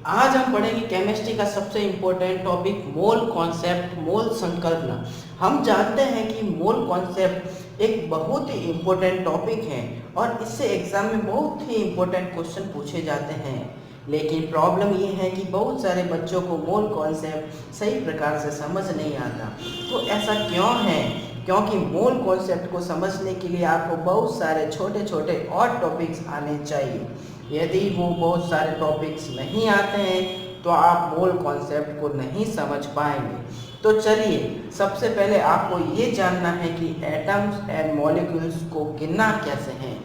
आज हम पढ़ेंगे केमिस्ट्री का सबसे इम्पोर्टेंट टॉपिक मोल कॉन्सेप्ट, मोल संकल्पना। हम जानते हैं कि मोल कॉन्सेप्ट एक बहुत ही इम्पोर्टेंट टॉपिक है और इससे एग्जाम में बहुत ही इम्पोर्टेंट क्वेश्चन पूछे जाते हैं। लेकिन प्रॉब्लम ये है कि बहुत सारे बच्चों को मोल कॉन्सेप्ट सही प्रकार से समझ नहीं आता। तो ऐसा क्यों है? क्योंकि मोल कॉन्सेप्ट को समझने के लिए आपको बहुत सारे छोटे छोटे और टॉपिक्स आने चाहिए। यदि वो बहुत सारे टॉपिक्स नहीं आते हैं तो आप मोल कॉन्सेप्ट को नहीं समझ पाएंगे। तो चलिए, सबसे पहले आपको ये जानना है कि एटम्स एंड मॉलिक्यूल्स को गिनना कैसे हैं।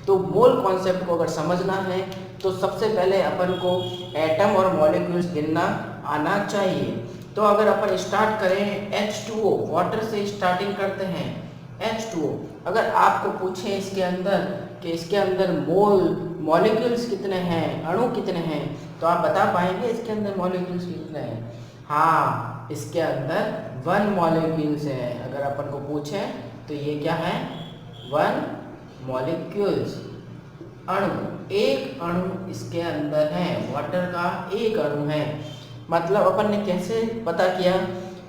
तो मोल कॉन्सेप्ट को अगर समझना है तो सबसे पहले अपन को एटम और मॉलिक्यूल्स गिनना आना चाहिए। तो अगर अपन स्टार्ट करें H2O, वाटर से स्टार्टिंग करते हैं। H2O अगर आपको पूछे इसके अंदर कि इसके अंदर मॉलिक्यूल्स कितने हैं, अणु कितने हैं, तो आप बता पाएंगे इसके अंदर मॉलिक्यूल्स कितने हैं? हाँ, इसके अंदर 1 मॉलिक्यूल्स है। अगर अपन को पूछे तो ये क्या है? 1 मॉलिक्यूल्स, अणु, एक अणु इसके अंदर है। वाटर का एक अणु है। मतलब अपन ने कैसे पता किया?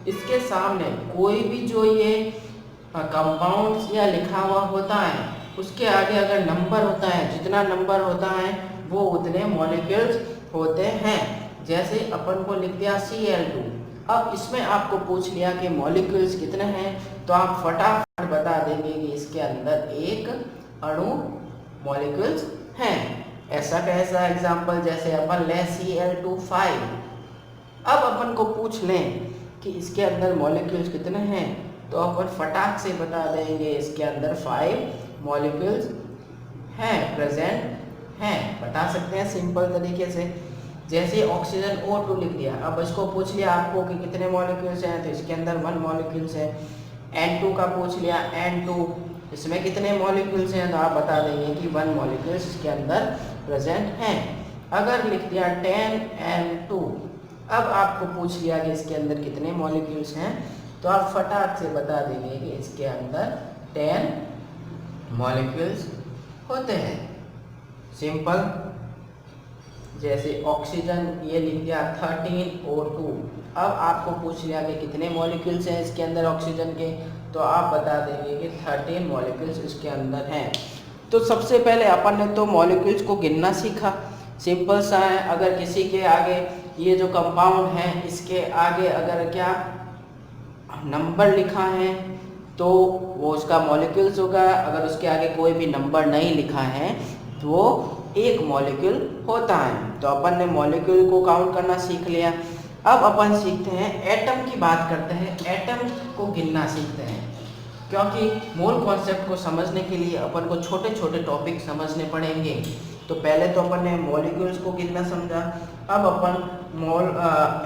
इसके सामने कोई भी जो ये कंपाउंड्स या लिखा हुआ होता है उसके आगे अगर नंबर होता है, जितना नंबर होता है वो उतने मॉलिक्यूल्स होते हैं। जैसे अपन को लिख दिया Cl2। अब इसमें आपको पूछ लिया कि मॉलिक्यूल्स कितने हैं, तो आप फटाफट बता देंगे कि इसके अंदर एक अणु मॉलिक्यूल्स हैं। ऐसा कैसा एग्जाम्पल, जैसे अपन ले Cl2 5। अब अपन को पूछ लें कि इसके अंदर मॉलिक्यूल्स कितने हैं, तो अपन फटाक से बता देंगे इसके अंदर 5 मॉलिक्यूल्स हैं, प्रेजेंट हैं। बता सकते हैं सिंपल तरीके से। जैसे ऑक्सीजन O2 लिख दिया। अब इसको पूछ लिया आपको कि कितने मॉलिक्यूल्स हैं, तो इसके अंदर 1 मॉलिक्यूल्स है। N2 का पूछ लिया, N2 इसमें कितने मॉलिक्यूल्स हैं, तो आप बता देंगे कि 1 मॉलिक्यूल्स इसके अंदर प्रेजेंट हैं। अगर लिख दिया 10N2, अब आपको पूछ लिया कि इसके अंदर कितने मॉलिक्यूल्स हैं, तो आप फटाक से बता देंगे कि इसके अंदर 10 मॉलिक्यूल्स होते हैं। सिंपल। जैसे ऑक्सीजन ये लिख दिया 13O2। अब आपको पूछ लिया कि कितने मॉलिक्यूल्स हैं इसके अंदर ऑक्सीजन के, तो आप बता देंगे कि 13 मॉलिक्यूल्स इसके अंदर हैं। तो सबसे पहले अपन ने तो मॉलिक्यूल्स को गिनना सीखा। सिंपल सा है। अगर किसी के आगे ये जो कंपाउंड है इसके आगे अगर क्या नंबर लिखा है तो वो उसका मॉलिक्यूल्स होगा। अगर उसके आगे कोई भी नंबर नहीं लिखा है तो वो एक मॉलिक्यूल होता है। तो अपन ने मॉलिक्यूल को काउंट करना सीख लिया। अब अपन सीखते हैं, एटम की बात करते हैं। एटम को गिनना सीखते हैं, क्योंकि मोल कॉन्सेप्ट को समझने के लिए अपन को छोटे छोटे टॉपिक समझने पड़ेंगे। तो पहले तो अपन ने मॉलिक्यूल्स को गिनना समझा। अब अपन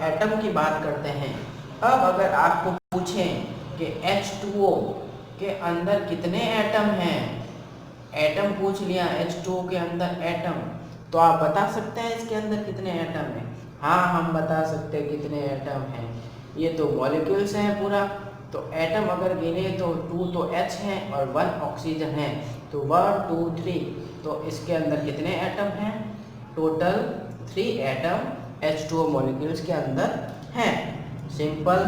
एटम की बात करते हैं। अब अगर आपको पूछें कि H2O के अंदर कितने एटम हैं, एटम पूछ लिया H2O के अंदर एटम, तो आप बता सकते हैं इसके अंदर कितने एटम हैं? हाँ, हम बता सकते हैं कितने एटम हैं। ये तो मॉलिक्यूल्स हैं पूरा। तो एटम अगर गिने तो 2 तो H हैं और 1 ऑक्सीजन है। तो 1 2 3, तो इसके अंदर कितने एटम हैं? टोटल 3 एटम H2O मॉलिक्यूल्स के अंदर हैं। सिंपल।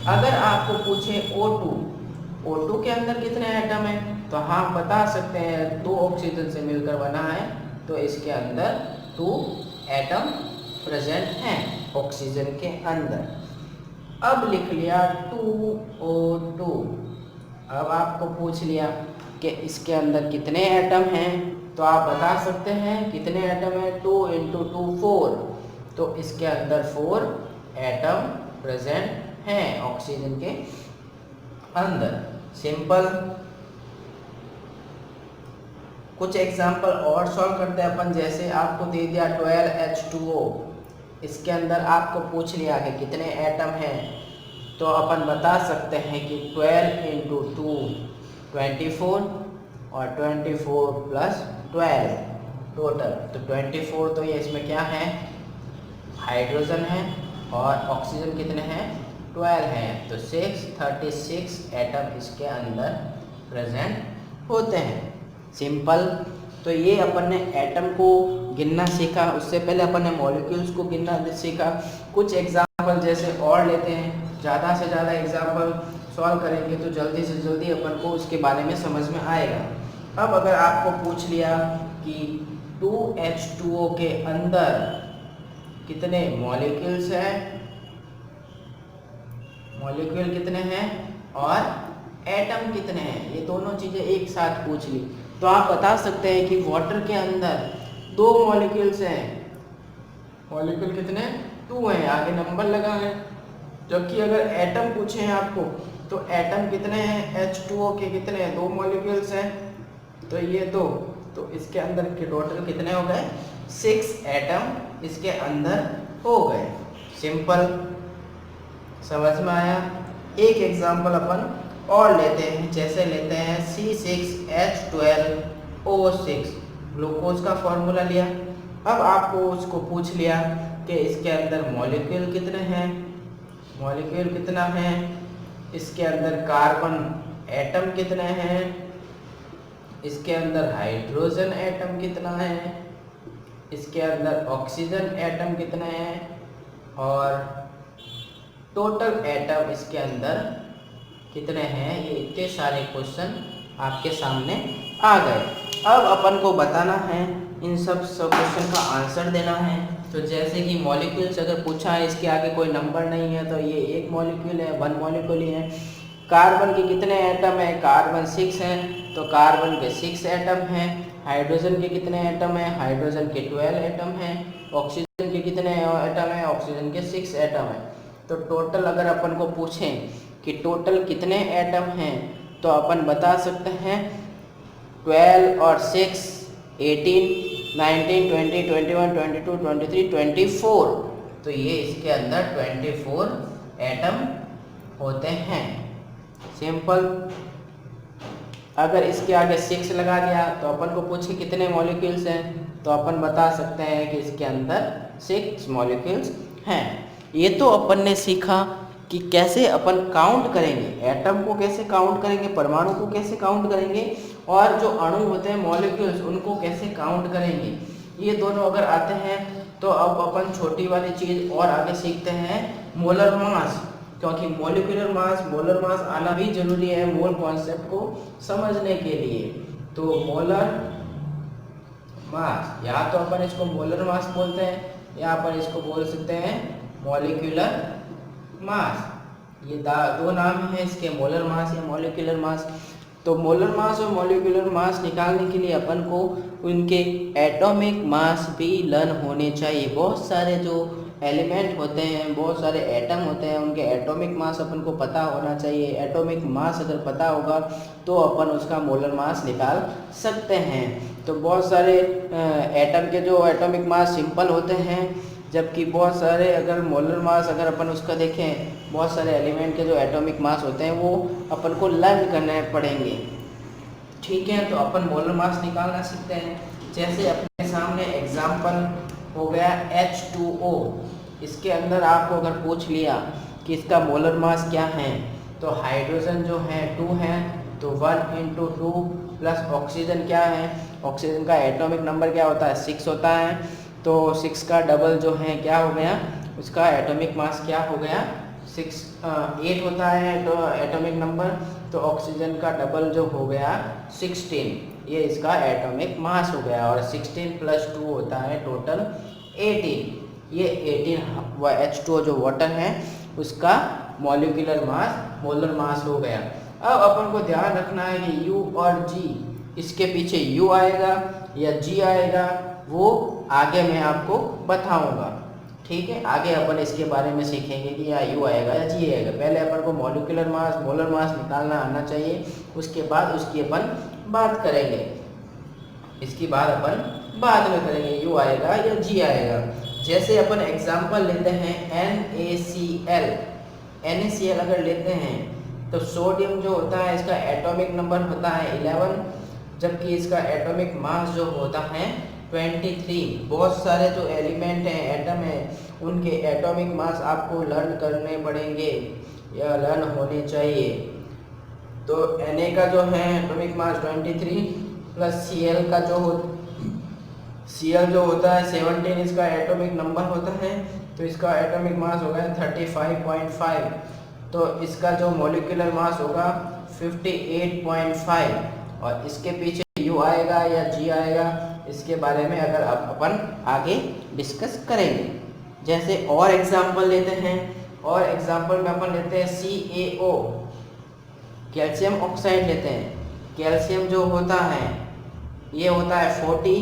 अगर आपको पूछे O2 के अंदर कितने एटम हैं, तो हम बता सकते हैं 2 ऑक्सीजन से मिलकर बना है, तो इसके अंदर 2 एटम प्रेजेंट हैं ऑक्सीजन के अंदर। अब लिख लिया 2O2। अब आपको पूछ लिया कि इसके अंदर कितने एटम हैं, तो आप बता सकते हैं कितने एटम हैं? 2 × 2 4, तो इसके अंदर 4 एटम प्रेजेंट हैं ऑक्सीजन के अंदर। सिंपल। कुछ एग्जाम्पल और सॉल्व करते हैं अपन। जैसे आपको दे दिया 12H2O, इसके अंदर आपको पूछ लिया कि कितने एटम हैं, तो अपन बता सकते हैं कि 12 × 2 24 और 24 + 12 टोटल। तो 24 तो ये इसमें क्या है? हाइड्रोजन है। और ऑक्सीजन कितने हैं? 12 हैं। तो 36 एटम इसके अंदर प्रेजेंट होते हैं। सिंपल। तो ये अपन ने एटम को गिनना सीखा, उससे पहले अपन ने मॉलिक्यूल्स को गिनना सीखा। कुछ एग्जाम्पल जैसे और लेते हैं, ज़्यादा से ज़्यादा एग्जाम्पल सॉल्व करेंगे तो जल्दी से जल्दी अपन को उसके बारे में समझ में आएगा। अब अगर आपको पूछ लिया कि 2H2O के अंदर कितने मॉलिक्यूल्स हैं, मॉलिक्यूल कितने हैं और एटम कितने हैं, ये दोनों चीज़ें एक साथ पूछ ली, तो आप बता सकते हैं कि वाटर के अंदर 2 मॉलिक्यूल्स हैं। मॉलिक्यूल कितने? 2 हैं, आगे नंबर लगा है। जबकि अगर एटम पूछे हैं आपको तो एटम कितने हैं? H2O के कितने हैं? 2 मॉलिक्यूल्स हैं, तो ये 2, तो इसके अंदर के टोटल कितने हो गए? 6 एटम इसके अंदर हो गए। सिंपल, समझ में आया। एक एग्जाम्पल अपन और लेते हैं, जैसे लेते हैं C6H12O6, ग्लूकोज का फॉर्मूला लिया। अब आपको उसको पूछ लिया कि इसके अंदर मॉलिक्यूल कितने हैं, मॉलिक्यूल कितना है, इसके अंदर कार्बन एटम कितने हैं, इसके अंदर हाइड्रोजन एटम कितना है, इसके अंदर ऑक्सीजन एटम कितने हैं, और टोटल एटम इसके अंदर कितने हैं। ये इतने सारे क्वेश्चन आपके सामने आ गए। अब अपन को बताना है, इन सब क्वेश्चन का आंसर देना है। तो जैसे कि मॉलिक्यूल्स अगर पूछा है, इसके आगे कोई नंबर नहीं है, तो ये एक मॉलिक्यूल है, 1 मॉलिक्यूल ही है। कार्बन के कितने एटम है? कार्बन 6 हैं, तो कार्बन के 6 एटम हैं। हाइड्रोजन के कितने एटम हैं? हाइड्रोजन के 12 एटम हैं। ऑक्सीजन के कितने एटम हैं? ऑक्सीजन के 6 एटम हैं। तो टोटल अगर अपन को पूछें कि टोटल कितने एटम हैं, तो अपन बता सकते हैं 12 और 6 18 19 20 21 22 23 24, तो ये इसके अंदर 24 एटम होते हैं। सिंपल। अगर इसके आगे 6 लगा दिया तो अपन को पूछे कितने मॉलिक्यूल्स हैं, तो अपन बता सकते हैं कि इसके अंदर 6 मॉलिक्यूल्स हैं। ये तो अपन ने सीखा कि कैसे अपन काउंट करेंगे, एटम को कैसे काउंट करेंगे, परमाणु को कैसे काउंट करेंगे, और जो अणु होते हैं मॉलिक्यूल्स उनको कैसे काउंट करेंगे। ये दोनों अगर आते हैं तो अब अपन छोटी वाली चीज़ और आगे सीखते हैं, मोलर मास, क्योंकि मोलर मास आना भी जरूरी है मोल कॉन्सेप्ट को समझने के लिए। तो मोलर मास, या तो अपन इसको मोलर मास बोलते हैं या अपन इसको बोल सकते हैं मॉलिक्यूलर मास। ये दो नाम हैं इसके, मोलर मास या मॉलिक्यूलर मास। तो मोलर मास और मॉलिक्यूलर मास निकालने के लिए अपन को उनके एटॉमिक मास भी लर्न होने चाहिए। बहुत सारे जो एलिमेंट होते हैं, बहुत सारे एटम होते हैं, उनके एटॉमिक मास अपन को पता होना चाहिए। एटॉमिक मास अगर पता होगा तो अपन उसका मोलर मास निकाल सकते हैं। तो बहुत सारे एटम के जो एटॉमिक मास सिंपल होते हैं, जबकि बहुत सारे अगर मोलर मास अगर अपन उसका देखें, बहुत सारे एलिमेंट के जो एटॉमिक मास होते हैं वो अपन को लर्न करने पड़ेंगे। ठीक है, तो अपन मोलर मास निकालना सीखते हैं। जैसे अपने सामने एग्जाम्पल हो गया H2O, इसके अंदर आपको अगर पूछ लिया कि इसका मोलर मास क्या है, तो हाइड्रोजन जो है 2 है, तो 1 × 2 प्लस ऑक्सीजन क्या है, ऑक्सीजन का एटॉमिक नंबर क्या होता है? 6 होता है। तो 6 का डबल जो है क्या हो गया, उसका एटॉमिक मास क्या हो गया? 8 होता है तो एटॉमिक नंबर, तो ऑक्सीजन का डबल जो हो गया 16, ये इसका एटॉमिक मास हो गया। और 16 + 2 होता है टोटल 18, ये 18 H2O जो वाटर है उसका मॉलिक्यूलर मास, मोलर मास हो गया। अब अपन को ध्यान रखना है कि U और G, इसके पीछे U आएगा या G आएगा, वो आगे मैं आपको बताऊंगा। ठीक है, आगे अपन इसके बारे में सीखेंगे कि या U आएगा या G आएगा। पहले अपन को मॉलिक्यूलर मास, मोलर मास निकालना आना चाहिए, उसके बाद उसकी अपन बात करेंगे। इसकी बात अपन बाद में करेंगे, U आएगा या G आएगा। जैसे अपन एग्जांपल लेते हैं NaCl, NaCl अगर लेते हैं तो सोडियम जो होता है इसका एटॉमिक नंबर होता है 11, जबकि इसका एटॉमिक मास जो होता है 23। बहुत सारे जो एलिमेंट हैं, एटम हैं, उनके एटॉमिक मास आपको लर्न करने पड़ेंगे या लर्न होने चाहिए। तो Na का जो है एटॉमिक मास 23 प्लस Cl का जो Cl जो होता है 17 इसका एटॉमिक नंबर होता है, तो इसका एटॉमिक मास होगा 35.5, तो इसका जो मॉलिक्यूलर मास होगा 58.5, और इसके पीछे U आएगा या G आएगा, इसके बारे में अगर अपन आगे डिस्कस करेंगे। जैसे और एग्जांपल लेते हैं, और एग्जांपल में अपन लेते हैं CaO, कैल्शियम ऑक्साइड लेते हैं। कैल्शियम जो होता है ये होता है 40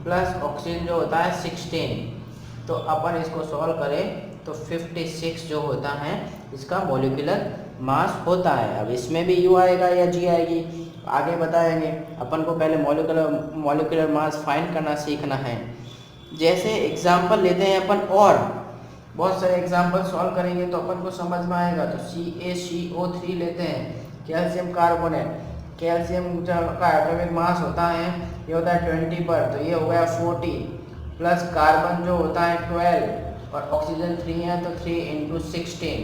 प्लस ऑक्सीजन जो होता है 16, तो अपन इसको सॉल्व करें तो 56 जो होता है इसका मॉलिक्यूलर मास होता है। अब इसमें भी U आएगा या G आएगी, आगे बताएंगे। अपन को पहले मॉलिक्यूलर मास फाइंड करना सीखना है। जैसे एग्जांपल लेते हैं अपन, और बहुत सारे एग्जांपल सॉल्व करेंगे तो अपन को समझ में आएगा। तो CaCO3 लेते हैं, कैल्शियम कार्बोनेट। कैल्शियम का एटॉमिक मास होता है, ये होता है 20 पर, तो ये हो गया 40 प्लस कार्बन जो होता है 12 और ऑक्सीजन 3 है, तो 3 इंटू 16,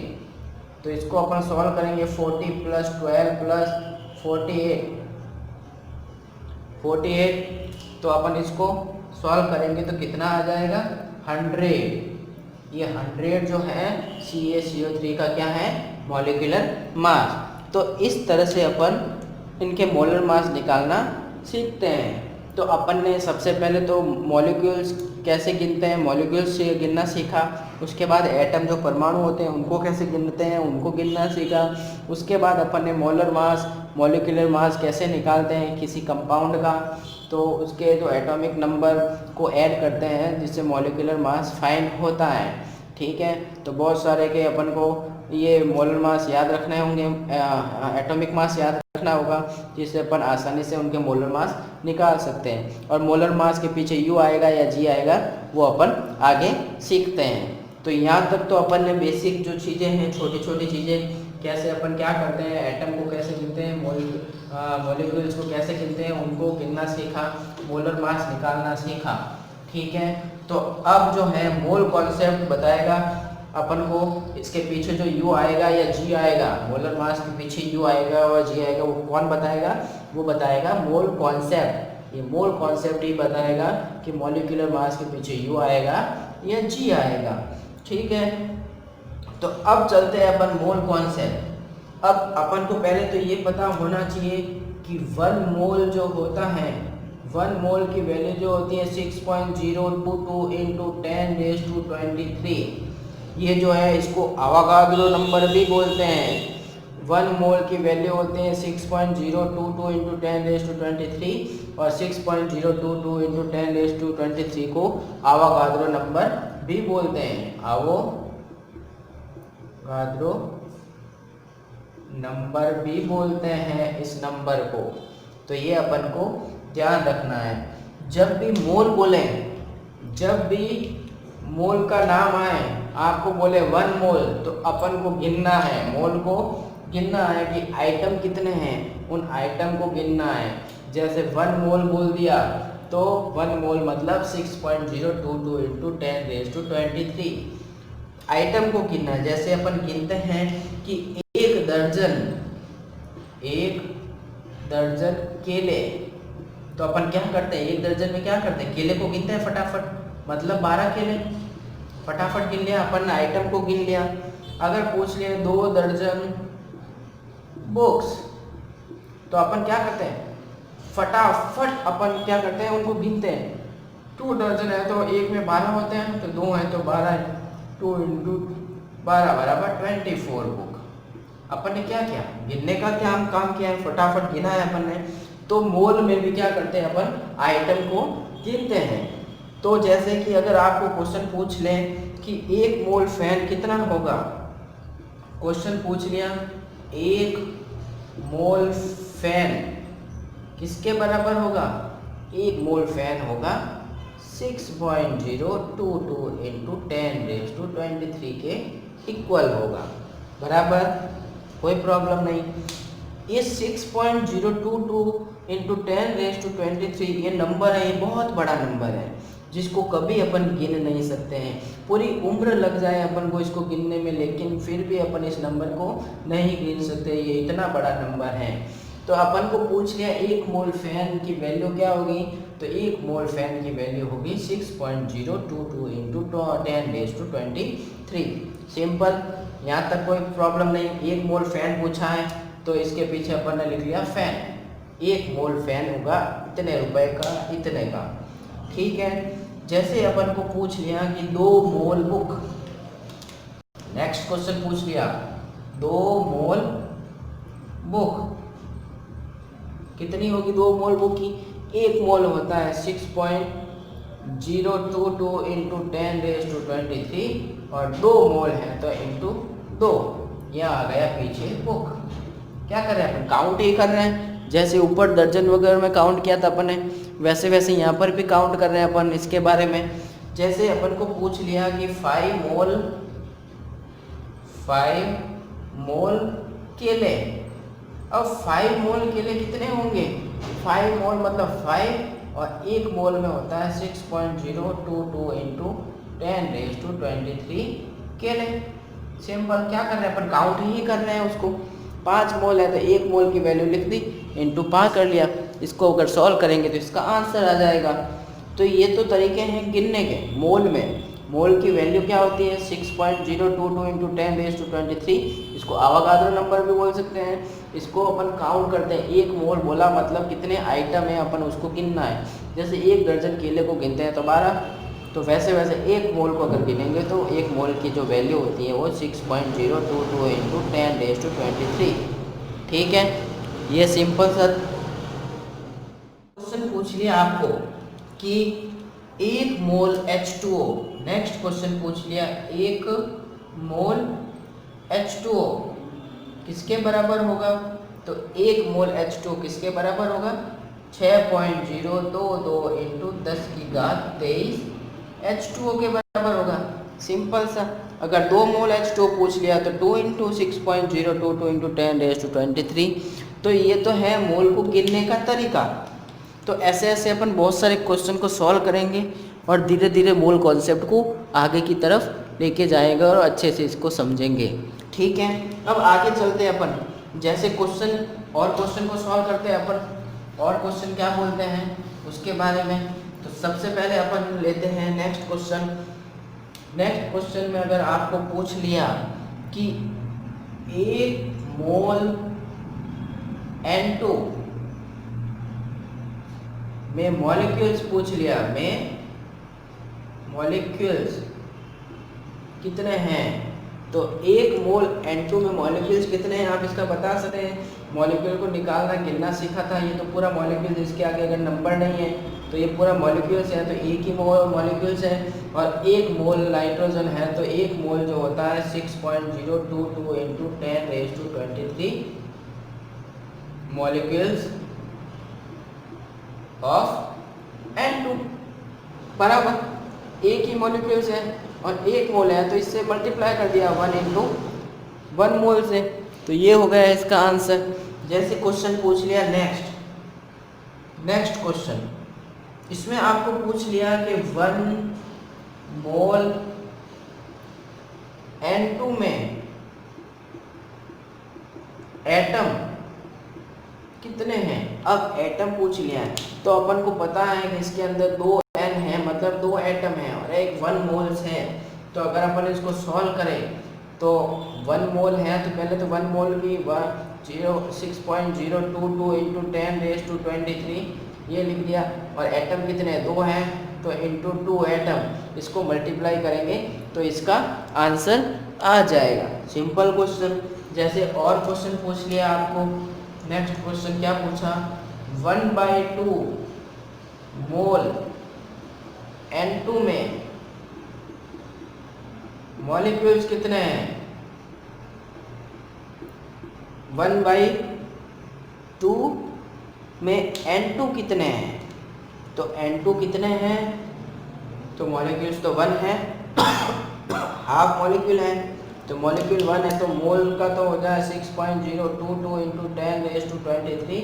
तो इसको अपन सॉल्व करेंगे 40 प्लस 12 प्लस 48, तो अपन इसको सॉल्व करेंगे तो कितना आ जाएगा 100। ये 100 जो है CaCO3 का क्या है मॉलिक्यूलर मास। तो इस तरह से अपन इनके मोलर मास निकालना सीखते हैं। तो अपन ने सबसे पहले तो मॉलिक्यूल्स कैसे गिनते हैं, मॉलिक्यूल्स से गिनना सीखा। उसके बाद एटम जो परमाणु होते हैं उनको कैसे गिनते हैं, उनको गिनना सीखा। उसके बाद अपन ने मोलर मास, मॉलिक्यूलर मास कैसे निकालते हैं किसी कंपाउंड का, तो उसके जो एटॉमिक नंबर को ऐड करते हैं जिससे मॉलिक्यूलर मास फाइंड होता है। ठीक है, तो बहुत सारे के अपन को ये मोलर मास याद रखने होंगे, एटॉमिक मास याद रखना होगा, जिससे अपन आसानी से उनके मोलर मास निकाल सकते हैं। और मोलर मास के पीछे U आएगा या G आएगा वो अपन आगे सीखते हैं। तो यहाँ तक तो अपन ने बेसिक जो चीज़ें हैं, छोटी छोटी चीज़ें, कैसे अपन क्या करते हैं, एटम को कैसे गिनते हैं, मॉलिक्यूल्स को कैसे गिनते हैं, उनको गिनना सीखा, मोलर मास निकालना सीखा। ठीक है, तो अब जो है मोल कॉन्सेप्ट बताएगा अपन को। इसके पीछे जो U आएगा या G आएगा, मोलर मास के पीछे U आएगा और G आएगा, वो कौन बताएगा, वो बताएगा मोल कॉन्सेप्ट। ये मोल कॉन्सेप्ट ही बताएगा कि मॉलिक्यूलर मास के पीछे U आएगा या G आएगा। ठीक है, तो अब चलते हैं अपन मोल कॉन्सेप्ट। अब अपन को पहले तो ये पता होना चाहिए कि 1 मोल जो होता है, 1 मोल की वैल्यू जो होती है 6.022 इंटू 10⁻23। ये जो है इसको अवागाद्रो नंबर भी बोलते हैं। 1 मोल की वैल्यू होती है 6.022 इंटू 10⁻23 और 6.022 इंटू 10⁻23 को अवागाद्रो नंबर भी बोलते हैं। अवोगाद्रो नंबर भी बोलते हैं इस नंबर को। तो ये अपन को ध्यान रखना है। जब भी मोल बोले, जब भी मोल का नाम आए, आपको बोले 1 मोल, तो अपन को गिनना है, मोल को गिनना है कि आइटम कितने हैं, उन आइटम को गिनना है। जैसे 1 मोल बोल दिया तो 1 मोल मतलब 6.022 इंटू 10⁻23 आइटम को गिनना है। जैसे अपन गिनते हैं कि एक दर्जन केले, तो अपन क्या करते हैं, एक दर्जन में क्या करते हैं, केले को गिनते हैं फटाफट, मतलब 12 केले फटाफट गिन लिया अपन, आइटम को गिन लिया। अगर पूछ लिया 2 दर्जन बुक्स, तो अपन क्या करते हैं, फटाफट अपन क्या करते हैं, उनको गिनते हैं। 2 दर्जन है तो एक में 12 होते हैं, तो 2 है तो 12, 2 इंटू 12 बराबर 24 बुक। अपन ने क्या किया, गिनने का क्या काम किया है, फटाफट गिना है अपन ने। तो मोल में भी क्या करते हैं अपन, आइटम को गिनते हैं। तो जैसे कि अगर आपको क्वेश्चन पूछ लें कि 1 मोल फैन कितना होगा, क्वेश्चन पूछ लिया 1 मोल फैन किसके बराबर होगा, 1 मोल फैन होगा 6.022 इंटू 10⁻23 के इक्वल होगा, बराबर, कोई प्रॉब्लम नहीं। ये 6.022 इंटू 10⁻23 ये नंबर है, ये बहुत बड़ा नंबर है जिसको कभी अपन गिन नहीं सकते हैं। पूरी उम्र लग जाए अपन को इसको गिनने में, लेकिन फिर भी अपन इस नंबर को नहीं गिन सकते, ये इतना बड़ा नंबर है। तो अपन को पूछ लिया एक मोल फैन की वैल्यू क्या होगी, तो एक मोल फैन की वैल्यू होगी 6.022 इंटू 10⁻23। सिंपल, यहाँ तक कोई प्रॉब्लम नहीं। एक मोल फैन पूछा है तो इसके पीछे अपन ने लिख लिया फैन, एक मोल फैन होगा इतने रुपए का, इतने का। ठीक है, जैसे अपन को पूछ लिया कि 2 मोल बुक, नेक्स्ट क्वेश्चन पूछ लिया 2 मोल बुक कितनी होगी, 2 मोल बुक की, एक मोल होता है 6.022 इंटू 10⁻23 और 2 मोल है तो इंटू 2, यह आ गया पीछे बुक। क्या कर रहे हैं अपन, काउंट ही कर रहे हैं। जैसे ऊपर दर्जन वगैरह में काउंट किया था अपन ने, वैसे वैसे यहाँ पर भी काउंट कर रहे हैं अपन इसके बारे में। जैसे अपन को पूछ लिया कि 5 मोल केले, अब 5 मोल केले कितने होंगे, 5 मोल मतलब 5 और एक मोल में होता है 6.022 इंटू 10⁻23 केले। सिंपल, क्या कर रहे हैं अपन, काउंट ही कर रहे हैं उसको। 5 मोल है तो एक मोल की वैल्यू लिख दी, इंटू 5 कर लिया। इसको अगर सॉल्व करेंगे तो इसका आंसर आ जाएगा। तो ये तो तरीके हैं गिनने के। मोल में मोल की वैल्यू क्या होती है 6.022 इंटू 10⁻23, इसको आवागाद्रो नंबर भी बोल सकते हैं। इसको अपन काउंट करते हैं, एक मोल बोला मतलब कितने आइटम है अपन उसको गिनना है। जैसे एक दर्जन केले को गिनते हैं तो 12, तो वैसे वैसे एक मोल को अगर गिनेंगे तो एक मोल की जो वैल्यू होती है वो 6.022 इंटू 10⁻23। ठीक है, ये सिंपल सा क्वेश्चन पूछ लिया आपको कि एक मोल H2O। नेक्स्ट क्वेश्चन पूछ लिया एक मोल H2O किसके बराबर होगा, तो एक मोल H2O किसके बराबर होगा 6.022 इंटू 10⁻23 H2O के बराबर होगा। सिंपल सा, अगर 2 मोल H2O पूछ लिया तो 2 इंटू 6.022 इंटू 10⁻23। तो ये तो है मोल को गिनने का तरीका। तो ऐसे ऐसे अपन बहुत सारे क्वेश्चन को सॉल्व करेंगे और धीरे धीरे मोल कॉन्सेप्ट को आगे की तरफ लेके जाएंगे और अच्छे से इसको समझेंगे। ठीक है, अब आगे चलते हैं अपन। जैसे क्वेश्चन को सॉल्व करते हैं अपन, और क्वेश्चन क्या बोलते हैं उसके बारे में। तो सबसे पहले अपन लेते हैं नेक्स्ट क्वेश्चन। नेक्स्ट क्वेश्चन में अगर आपको पूछ लिया कि एक मोल N2 में मॉलिक्यूल्स पूछ लिया, में मॉलिक्यूल्स कितने हैं, तो एक मोल N2 में मॉलिक्यूल्स कितने हैं आप इसका बता सकते हैं। मॉलिक्यूल को निकालना गिनना सीखा था, ये तो पूरा मॉलिक्यूल, इसके आगे अगर नंबर नहीं है तो ये पूरा मॉलिक्यूल्स है, तो एक ही मॉलिक्यूल्स है। और एक मोल नाइट्रोजन है तो एक मोल जो होता है 6.022 इंटू 10⁻23 मॉलिक्यूल्स ऑफ N2 बराबर। एक ही मॉलिक्यूल्स है और एक मोल है तो इससे मल्टीप्लाई कर दिया 1 इंटू 1 मोल से, तो ये हो गया इसका आंसर। जैसे क्वेश्चन पूछ लिया नेक्स्ट क्वेश्चन, इसमें आपको पूछ लिया कि 1 मोल N2 में एटम कितने हैं। अब एटम पूछ लिया है तो अपन को पता है कि इसके अंदर 2 N है, मतलब 2 एटम है और एक 1 मोल्स है। तो अगर अपन इसको सॉल्व करें तो 1 मोल है तो पहले तो 1 मोल की 6.022 इंटू 10⁻23 ये लिख दिया, और एटम कितने हैं 2 हैं तो इंटू 2 एटम, इसको मल्टीप्लाई करेंगे तो इसका आंसर आ जाएगा। Simple question. जैसे और क्वेश्चन पूछ लिया आपको, नेक्स्ट क्वेश्चन क्या पूछा 1/2 मोल N2 में मॉलिक्यूल्स कितने हैं 1/2 में N2 कितने हैं, तो N2 कितने हैं, तो मॉलिक्यूल्स तो 1 है, हाफ मॉलिक्यूल है तो मॉलिक्यूल 1 है तो मोल का तो हो जाए 6.022 इंटू 10⁻23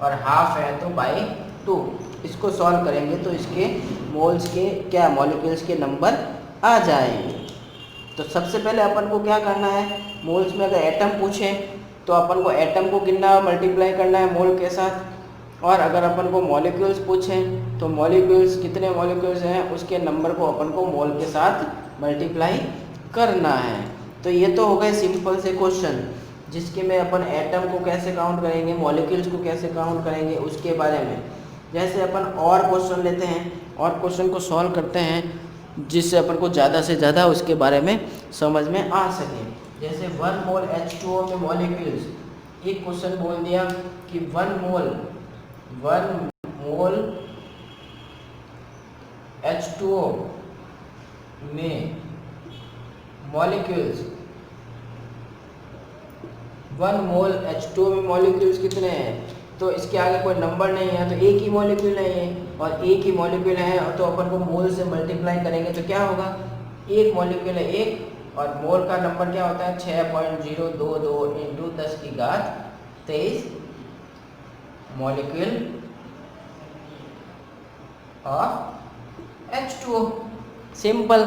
और हाफ है तो बाई 2। इसको सॉल्व करेंगे तो इसके मोल्स के क्या मॉलिक्यूल्स के नंबर आ जाएंगे। तो सबसे पहले अपन को क्या करना है, मोल्स में अगर एटम पूछे तो अपन को एटम को गिनना मल्टीप्लाई करना है मोल के साथ। और अगर अपन को मॉलिक्यूल्स पूछें तो मॉलिक्यूल्स कितने मॉलिक्यूल्स हैं उसके नंबर को अपन को मोल के साथ मल्टीप्लाई करना है। तो ये तो हो गए सिंपल से क्वेश्चन जिसके में अपन एटम को कैसे काउंट करेंगे, मॉलिक्यूल्स को कैसे काउंट करेंगे उसके बारे में। जैसे अपन और क्वेश्चन लेते हैं और क्वेश्चन को सॉल्व करते हैं जिससे अपन को ज़्यादा से ज़्यादा उसके बारे में समझ में आ सके। जैसे 1 मोल H2O में मॉलिक्यूल्स, एक क्वेश्चन बोल दिया कि 1 मोल H2O में मॉलिक्यूल्स 1 मोल H2O में मॉलिक्यूल्स कितने हैं, तो इसके आगे कोई नंबर नहीं है तो एक ही मॉलिक्यूल नहीं है और एक ही मॉलिक्यूल है तो अपन को मोल से मल्टीप्लाई करेंगे तो क्या होगा, एक मॉलिक्यूल है एक और मोल का नंबर क्या होता है 6.022 इंटू 10 की घात 23 मॉलिक्यूल ऑफ H2O। सिंपल,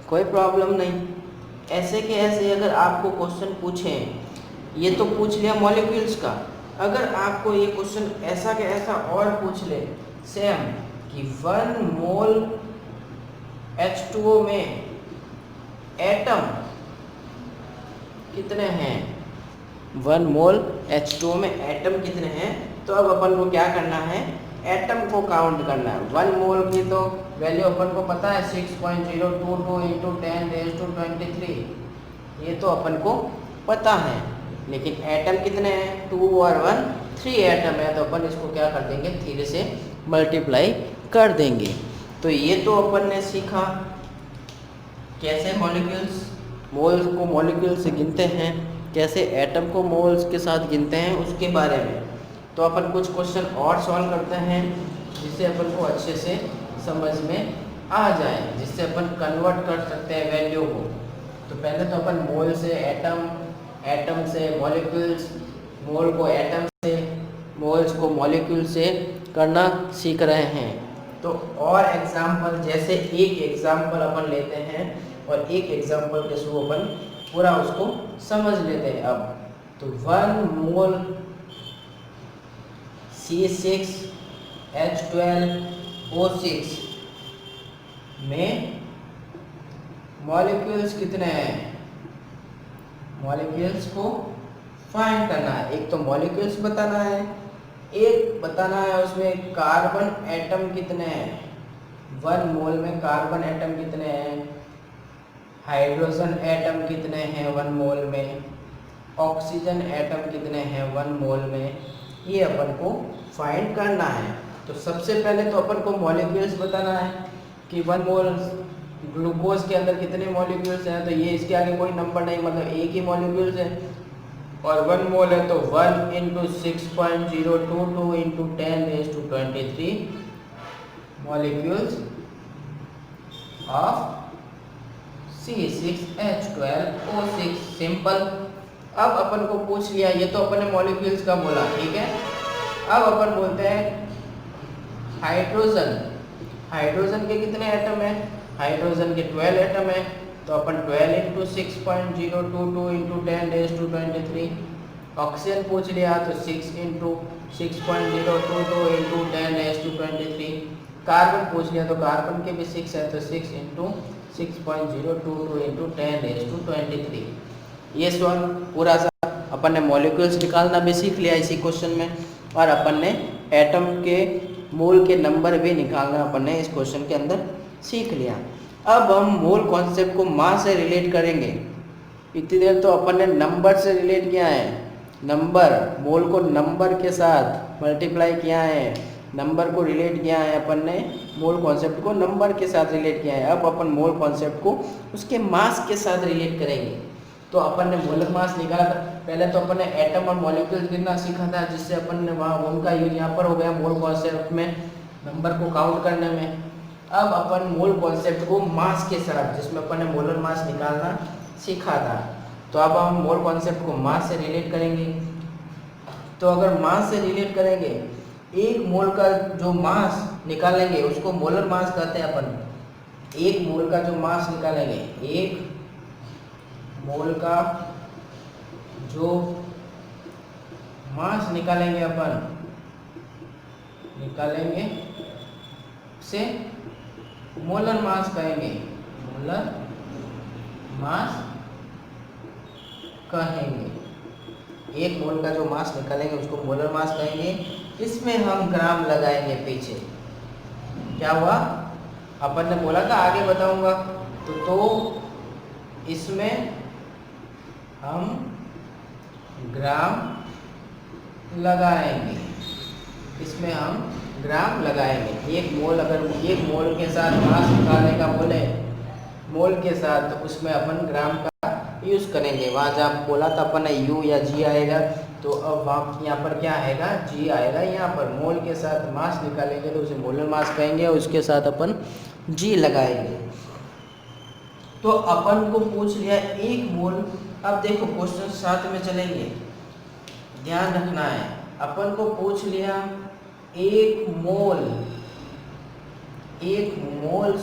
कोई प्रॉब्लम नहीं। ऐसे के ऐसे अगर आपको क्वेश्चन पूछें, ये तो पूछ लिया मॉलिक्यूल्स का, अगर आपको ये क्वेश्चन ऐसा के ऐसा और पूछ ले सेम कि 1 मोल H2O में एटम कितने हैं, 1 मोल H2O में एटम कितने हैं, तो अब अपन को क्या करना है, एटम को काउंट करना है। 1 मोल की तो वैल्यू अपन को पता है 6.022 इंटू 10⁻23, ये तो अपन को पता है। लेकिन एटम कितने हैं, 2 और 1 3 एटम है, तो अपन इसको क्या कर देंगे 3 से मल्टीप्लाई कर देंगे। तो ये तो अपन ने सीखा कैसे मॉलिक्यूल्स मोल्स को मॉलिक्यूल से गिनते हैं, कैसे एटम को मोल्स के साथ गिनते हैं उसके बारे में। तो अपन कुछ क्वेश्चन और सॉल्व करते हैं जिससे अपन को अच्छे से समझ में आ जाए, जिससे अपन कन्वर्ट कर सकते हैं वैल्यू को। तो पहले तो अपन मोल से एटम, एटम से मॉलिक्यूल्स, मोल को एटम से, मोल्स को मॉलिक्यूल से करना सीख रहे हैं। तो और एग्जाम्पल, जैसे एक एग्जाम्पल अपन लेते हैं और एक एग्जाम्पल के थ्रू अपन पूरा उसको समझ लेते हैं। अब तो 1 मोल C6H12O6 में मॉलिक्यूल्स कितने हैं, मॉलिक्यूल्स को फाइंड करना है। एक तो मॉलिक्यूल्स बताना है, एक बताना है उसमें कार्बन एटम कितने हैं, 1 मोल में कार्बन एटम कितने हैं, हाइड्रोजन एटम कितने हैं 1 मोल में, ऑक्सीजन एटम कितने हैं 1 मोल में, ये अपन को फाइंड करना है। तो सबसे पहले तो अपन को मॉलिक्यूल्स बताना है कि 1 मोल ग्लूकोज के अंदर कितने मॉलिक्यूल्स हैं, तो ये इसके आगे कोई नंबर नहीं, मतलब एक ही मॉलिक्यूल्स है। और 1 मोल है तो 1 into 6.022 into 10⁻23 molecules of C6H12O6। Simple. अब अपन को पूछ लिया, ये तो अपन ने मॉलिक्यूल्स का बोला, ठीक है। अब अपन बोलते हैं हाइड्रोजन, हाइड्रोजन के कितने एटम है, हाइड्रोजन के 12 एटम है, तो अपन 12 इंटू 6.022 इंटू 10⁻23। ऑक्सीजन पूछ लिया तो 6 इंटू 6.022 इंटू 10⁻23। कार्बन पूछ लिया तो कार्बन के भी 6 है, तो 6 इंटू 6.022 इंटू 10⁻23। ये सॉल्व पूरा सा अपन ने मॉलिक्यूल्स निकालना भी सीख लिया इसी क्वेश्चन में, और अपन ने एटम के मोल के नंबर भी निकालना अपन ने इस क्वेश्चन के अंदर सीख लिया। अब हम मोल कॉन्सेप्ट को मास से रिलेट करेंगे। इतनी देर तो अपन ने नंबर से रिलेट किया है, नंबर, मोल को नंबर के साथ मल्टीप्लाई किया है, नंबर को रिलेट किया है अपन ने, मोल कॉन्सेप्ट को नंबर के साथ रिलेट किया है। अब अपन मोल कॉन्सेप्ट को उसके मास के साथ रिलेट करेंगे। तो अपन ने मोलर मास निकाला था, पहले तो अपन ने एटम और मॉलिक्यूल्स गिनना सीखा था, जिससे अपन ने वहाँ उनका यूज यहाँ पर हो गया मोल कॉन्सेप्ट में नंबर को काउंट करने में। अब अपन मोल कॉन्सेप्ट को मास के साथ, जिसमें अपन ने मोलर मास निकालना सीखा था, तो अब हम मोल कॉन्सेप्ट को मास से रिलेट करेंगे। तो अगर मास से रिलेट करेंगे, एक मोल का जो मास निकालेंगे उसको मोलर मास कहते हैं अपन। एक मोल का जो मास निकालेंगे, एक मोल का जो मास निकालेंगे से मोलर मास कहेंगे, मोलर मास कहेंगे। एक मोल का जो मास निकालेंगे उसको मोलर मास कहेंगे। इसमें हम ग्राम लगाएंगे पीछे। क्या हुआ, अपन ने बोला था आगे बताऊंगा, तो इसमें हम ग्राम लगाएंगे, इसमें हम ग्राम लगाएंगे। एक मोल, अगर एक मोल के साथ मास निकालने का बोले मोल के साथ, तो उसमें अपन ग्राम का यूज़ करेंगे। वहाँ जहाँ बोला था अपन ने यू या जी आएगा, तो अब वहाँ यहाँ पर क्या आएगा, जी आएगा। यहाँ पर मोल के साथ मास निकालेंगे तो उसे मोलर मास कहेंगे, और उसके साथ अपन जी लगाएंगे। तो अपन को पूछ लिया एक मोल। अब देखो क्वेश्चन साथ में चलेंगे, ध्यान रखना है। अपन को पूछ लिया एक मोल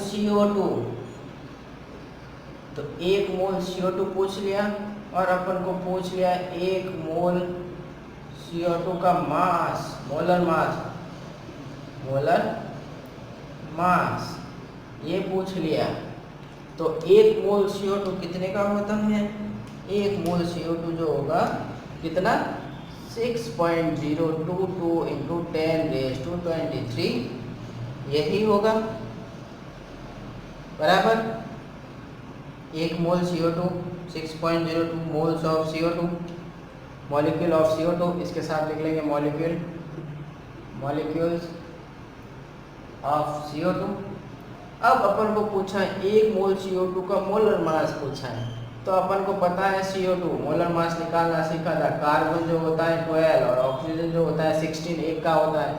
CO2, तो एक मोल CO2 पूछ लिया, और अपन को पूछ लिया एक मोल CO2 का मास, मोलर मास ये पूछ लिया। तो एक मोल CO2 कितने का होता है, एक मोल CO2 जो होगा कितना, 6.022 × 10⁻23 यही होगा, बराबर। एक मोल CO2 6.02 moles of CO2, molecule of CO2, इसके साथ लिख लेंगे मॉलिक्यूल्स ऑफ CO2। अब अपन को पूछा एक मोल CO2 का मोलर मास पूछा है, तो अपन को पता है CO2 मोलर मास निकालना सीखा था। कार्बन जो होता है 12 और ऑक्सीजन जो होता है 16, एक का होता है,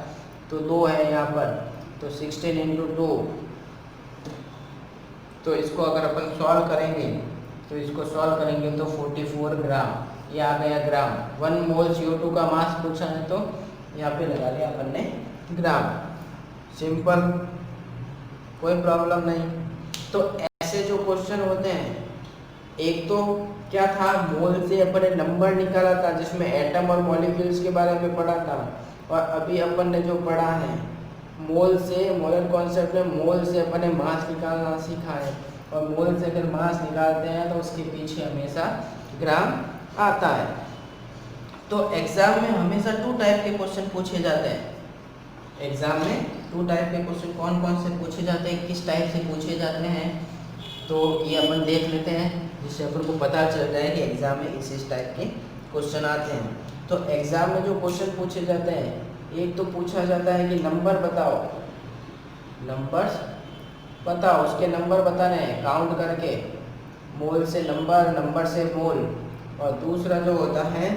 तो 2 है यहाँ पर, तो 16 × 2। तो इसको अगर अपन सॉल्व करेंगे, तो 44 ग्राम, ये आ गया ग्राम। 1 मोल CO2 का मास पूछा है, तो यहाँ पे लगा लिया अपन ने ग्राम। सिंपल, कोई प्रॉब्लम नहीं। तो ऐसे जो क्वेश्चन होते हैं, एक तो क्या था, मोल से अपन ने नंबर निकाला था जिसमें एटम और मॉलिक्यूल्स के बारे में पढ़ा था, और अभी अपन ने जो पढ़ा है मोल से, मोलर कॉन्सेप्ट में मोल से अपन ने मास निकालना सीखा है। और मोल से अगर मास निकालते हैं तो उसके पीछे हमेशा ग्राम आता है। तो एग्जाम में हमेशा 2 टाइप के क्वेश्चन पूछे जाते हैं। एग्जाम में 2 टाइप के क्वेश्चन कौन कौन से पूछे जाते हैं, किस टाइप से पूछे जाते हैं, तो ये अपन देख लेते हैं, जिससे अपन को पता चल जाए कि एग्जाम में इस टाइप के क्वेश्चन आते हैं। तो एग्जाम में जो क्वेश्चन पूछे जाते हैं, एक तो पूछा जाता है कि नंबर बताओ, नंबर्स बताओ, उसके नंबर बताने हैं काउंट करके, मोल से नंबर, नंबर से मोल। और दूसरा जो होता है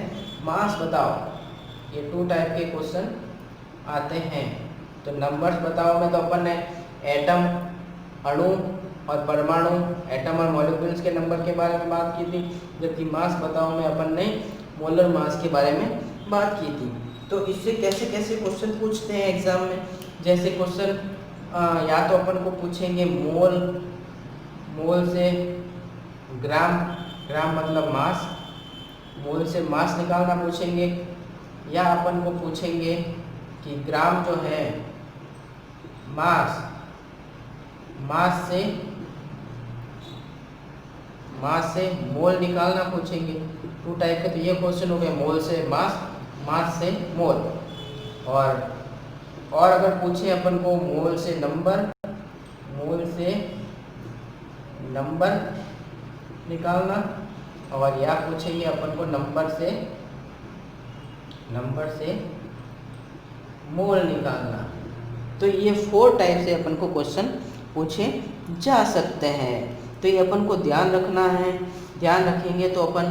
मास बताओ। ये 2 टाइप के क्वेश्चन आते हैं। तो नंबर्स बताओ में तो अपन ने एटम, अणु और परमाणु, एटम और मॉलिक्यूल्स के नंबर के बारे में बात की थी, जबकि मास बताओ में अपन ने मोलर मास के बारे में बात की थी। तो इससे कैसे कैसे क्वेश्चन पूछते हैं एग्जाम में, जैसे क्वेश्चन या तो अपन को पूछेंगे मोल से ग्राम, ग्राम मतलब मास, मोल से मास निकालना पूछेंगे, या अपन को पूछेंगे कि ग्राम जो है मास से मोल निकालना पूछेंगे। 2 टाइप के तो ये क्वेश्चन हो गए, मोल से मास से मोल। और अगर पूछे अपन को मोल से नंबर निकालना, और या पूछेंगे अपन को नंबर से मोल निकालना, तो ये 4 टाइप से अपन को क्वेश्चन पूछे जा सकते हैं। तो ये अपन को ध्यान रखना है, ध्यान रखेंगे तो अपन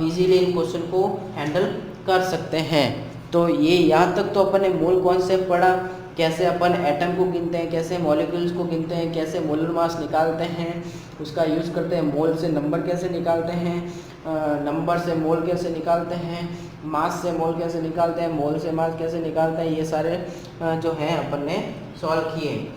इजीली इन क्वेश्चन को हैंडल कर सकते हैं। तो ये यहाँ तक तो अपन ने मोल कॉन्सेप्ट पढ़ा, कैसे अपन एटम को गिनते हैं, कैसे मॉलिक्यूल्स को गिनते हैं, कैसे मोलर मास निकालते हैं, उसका यूज़ करते हैं, मोल से नंबर कैसे निकालते हैं, नंबर से मोल कैसे निकालते हैं, मास से मोल कैसे निकालते हैं, मोल से मास कैसे निकालते हैं, ये सारे जो हैं अपन ने सॉल्व किए।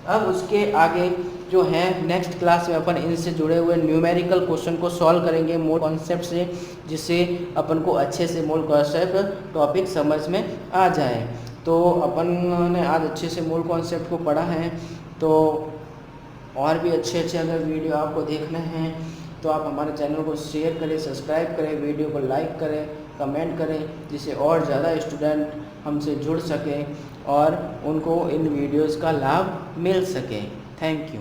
अब उसके आगे जो है नेक्स्ट क्लास में अपन इनसे जुड़े हुए न्यूमेरिकल क्वेश्चन को सॉल्व करेंगे मोल कॉन्सेप्ट से, जिससे अपन को अच्छे से मोल कॉन्सेप्ट टॉपिक समझ में आ जाए। तो अपन ने आज अच्छे से मोल कॉन्सेप्ट को पढ़ा है। तो और भी अच्छे अच्छे अगर वीडियो आपको देखने हैं तो आप हमारे चैनल को शेयर करें, सब्सक्राइब करें, वीडियो को लाइक करें, कमेंट करें, जिससे और ज़्यादा स्टूडेंट हमसे जुड़ सकें और उनको इन वीडियोज़ का लाभ मिल सके। Thank you.